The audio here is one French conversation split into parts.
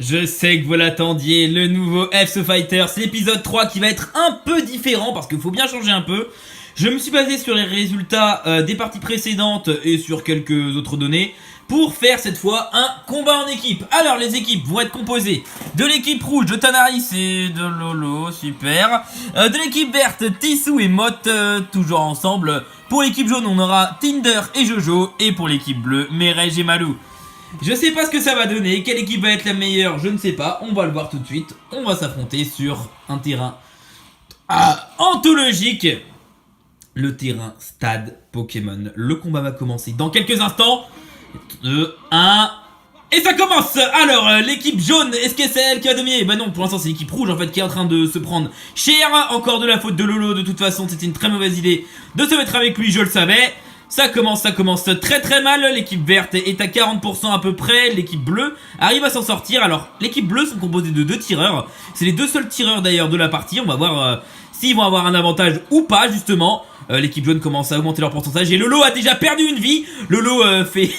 Je sais que vous l'attendiez, le nouveau FC Fighters, l'épisode 3 qui va être un peu différent parce qu'il faut bien changer un peu. Je me suis basé sur les résultats des parties précédentes et sur quelques autres données pour faire cette fois un combat en équipe. Alors les équipes vont être composées de l'équipe rouge de Tanaris et de Lolo, super. De l'équipe verte, Tissou et Mott, toujours ensemble. Pour l'équipe jaune, on aura Tinder et Jojo. Et pour l'équipe bleue, Merej et Malou. Je sais pas ce que ça va donner, quelle équipe va être la meilleure, je ne sais pas, on va le voir tout de suite. On va s'affronter sur un terrain anthologique, le terrain Stade Pokémon. Le combat va commencer dans quelques instants. 2, 1... Et ça commence. Alors, l'équipe jaune, est-ce que c'est elle qui va dominer? Bah non, pour l'instant c'est l'équipe rouge en fait qui est en train de se prendre cher. Encore de la faute de Lolo, de toute façon c'était une très mauvaise idée de se mettre avec lui, je le savais. Ça commence très mal, l'équipe verte est à 40% à peu près, l'équipe bleue arrive à s'en sortir. Alors, l'équipe bleue sont composées de 2 tireurs, c'est les 2 seuls tireurs d'ailleurs de la partie, on va voir s'ils vont avoir un avantage ou pas justement. L'équipe jaune commence à augmenter leur pourcentage et Lolo a déjà perdu une vie, Lolo fait...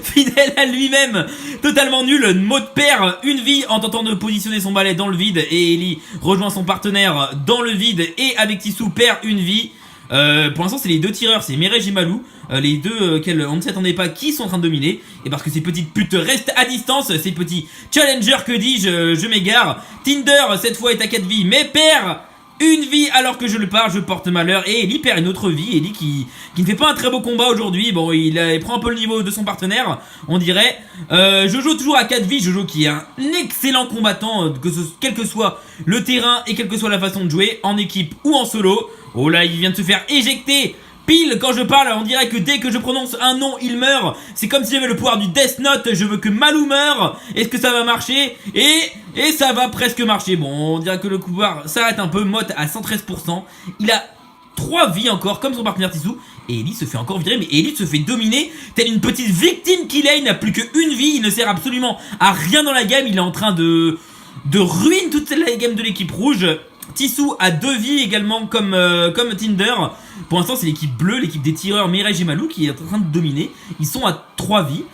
fidèle à lui-même, totalement nul. Mott perd une vie en tentant de positionner son balai dans le vide et Ellie rejoint son partenaire dans le vide et avec Tissou perd une vie. Pour l'instant c'est les 2 tireurs, c'est Merej et Malou, les deux on ne s'attendait pas qui sont en train de dominer. Et parce que ces petites putes restent à distance, ces petits challengers, que dis-je, je m'égare. Tinder cette fois est à 4 vies mais perd une vie alors que je le pars, je porte malheur. Et Ellie perd une autre vie, Ellie qui ne fait pas un très beau combat aujourd'hui. Bon, il prend un peu le niveau de son partenaire, on dirait. Jojo toujours à 4 vies, Jojo qui est un excellent combattant, quel que soit le terrain et quelle que soit la façon de jouer, en équipe ou en solo. Oh là, il vient de se faire éjecter. Pile quand je parle, on dirait que dès que je prononce un nom, il meurt. C'est comme si j'avais le pouvoir du Death Note, je veux que Malou meure. Est-ce que ça va marcher? Et ça va presque marcher. Bon, on dirait que le pouvoir s'arrête un peu. Mott à 113%. Il a 3 vies encore, comme son partenaire Tissou. Et Ellie se fait encore virer, mais Ellie se fait dominer. Telle une petite victime qu'il est, il n'a plus qu'une vie. Il ne sert absolument à rien dans la game. Il est en train de ruiner toute la game de l'équipe rouge. Tissou a 2 vies également comme Tinder. Pour l'instant c'est l'équipe bleue, l'équipe des tireurs Merej et Malou qui est en train de dominer. Ils sont à 3 vies.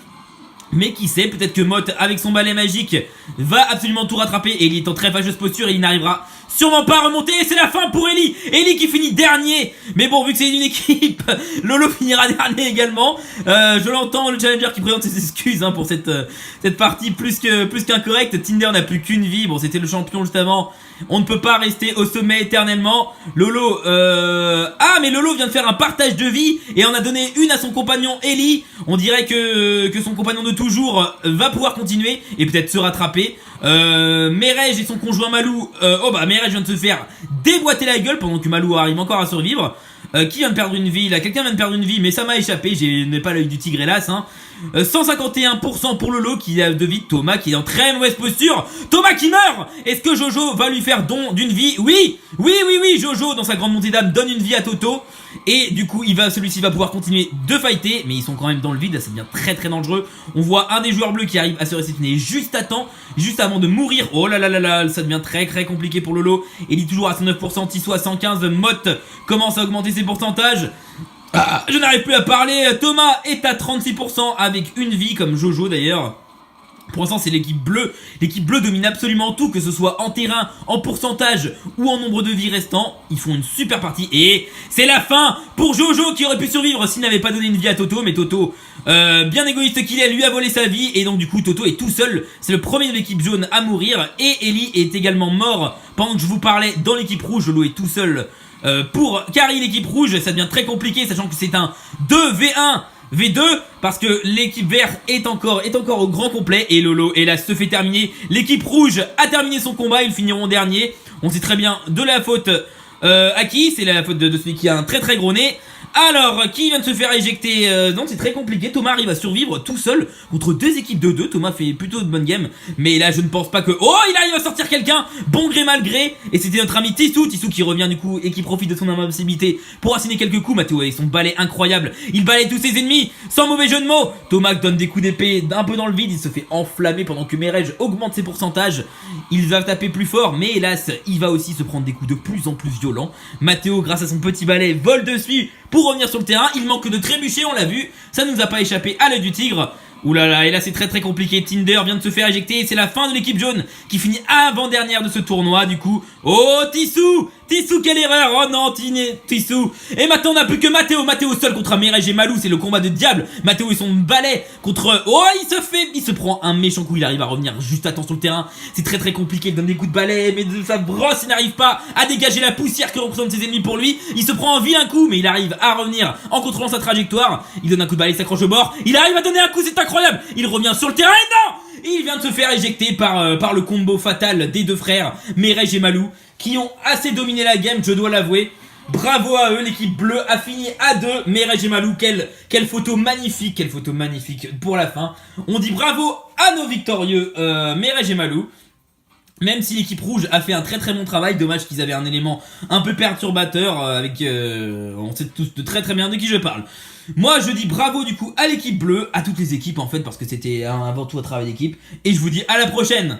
Mais qui sait, peut-être que Mott avec son balai magique va absolument tout rattraper. Et il est en très fâcheuse posture et il n'arrivera sûrement pas à remonter. Et c'est la fin pour Ellie. Ellie qui finit dernier. Mais bon, vu que c'est une équipe, Lolo finira dernier également. Je l'entends, le challenger qui présente ses excuses pour cette partie plus qu'incorrecte. Tinder n'a plus qu'une vie. Bon, c'était le champion juste avant. On ne peut pas rester au sommet éternellement. Lolo, ah mais Lolo vient de faire un partage de vie et en a donné une à son compagnon Ellie. On dirait que son compagnon de toujours va pouvoir continuer et peut-être se rattraper. Merej et son conjoint Malou, oh bah Merej vient de se faire déboîter la gueule pendant que Malou arrive encore à survivre. Qui vient de perdre une vie là? Quelqu'un vient de perdre une vie mais ça m'a échappé, je n'ai pas l'œil du tigre hélas 151% pour Lolo qui a 2 vies. Thomas qui est en très mauvaise posture. Thomas qui meurt. Est-ce que Jojo va lui faire don d'une vie? Oui, Jojo dans sa grande montée d'âme donne une vie à Toto. Et du coup celui-ci va pouvoir continuer de fighter. Mais ils sont quand même dans le vide, là ça devient très dangereux. On voit un des joueurs bleus qui arrive à se réceptionner juste à temps, juste avant de mourir. Oh là là, ça devient très compliqué pour Lolo. Il est toujours à 109%, Tissou à 115%. Mott commence à augmenter ses pourcentages. Je n'arrive plus à parler. Thomas est à 36% avec une vie comme Jojo d'ailleurs. Pour l'instant c'est l'équipe bleue. L'équipe bleue domine absolument tout, que ce soit en terrain, en pourcentage ou en nombre de vies restants. Ils font une super partie et c'est la fin pour Jojo qui aurait pu survivre s'il n'avait pas donné une vie à Toto. Mais Toto, bien égoïste qu'il est, lui a volé sa vie et donc du coup Toto est tout seul. C'est le premier de l'équipe jaune à mourir et Ellie est également mort pendant que je vous parlais dans l'équipe rouge. Lolo est tout seul pour carry l'équipe rouge. Ça devient très compliqué sachant que c'est un 2v1 V2 parce que l'équipe verte est encore au grand complet et Lolo hélas se fait terminer. L'équipe rouge a terminé son combat, ils finiront dernier. On sait très bien de la faute à qui? C'est la faute de celui qui a un très gros nez. Alors, qui vient de se faire éjecter? Non, c'est très compliqué. Thomas arrive à survivre tout seul contre 2 équipes de 2. Thomas fait plutôt de bonnes games. Mais là, je ne pense pas que... Oh, il arrive à sortir quelqu'un, bon gré mal gré. Et c'était notre ami Tissou qui revient du coup et qui profite de son invincibilité pour assigner quelques coups. Mathéo avec son balai incroyable. Il balaye tous ses ennemis sans mauvais jeu de mots. Thomas donne des coups d'épée un peu dans le vide. Il se fait enflammer pendant que Merej augmente ses pourcentages. Il va taper plus fort. Mais hélas, il va aussi se prendre des coups de plus en plus violents. Mathéo, grâce à son petit balai, vole dessus pour revenir sur le terrain. Il manque de trébucher, on l'a vu. Ça nous a pas échappé à l'œil du tigre. Ouh là là, et là c'est très compliqué. Tinder vient de se faire éjecter et c'est la fin de l'équipe jaune qui finit avant-dernière de ce tournoi du coup. Oh Tissou, Tissou, quelle erreur. Oh non, Tissou. Et maintenant on n'a plus que Mathéo. Mathéo seul contre Mireille et Malou, c'est le combat de diable. Mathéo et son balai contre... Oh, il se prend un méchant coup, il arrive à revenir juste à temps sur le terrain. C'est très compliqué, il donne des coups de balai, mais de sa brosse il n'arrive pas à dégager la poussière que représentent ses ennemis pour lui. Il se prend un vilain coup, mais il arrive à revenir en contrôlant sa trajectoire. Il donne un coup de balai, il s'accroche au bord. Il arrive à donner un coup, c'est incroyable. Il revient sur le terrain et non, il vient de se faire éjecter par le combo fatal des deux frères, Mireille et Malou, qui ont assez dominé la game, je dois l'avouer. Bravo à eux, l'équipe bleue a fini à 2. Mireille et Malou, quelle photo magnifique pour la fin. On dit bravo à nos victorieux Mireille et Malou. Même si l'équipe rouge a fait un très bon travail, dommage qu'ils avaient un élément un peu perturbateur avec... on sait tous de très bien de qui je parle. Moi je dis bravo du coup à l'équipe bleue, à toutes les équipes en fait, parce que c'était avant tout un travail d'équipe. Et je vous dis à la prochaine.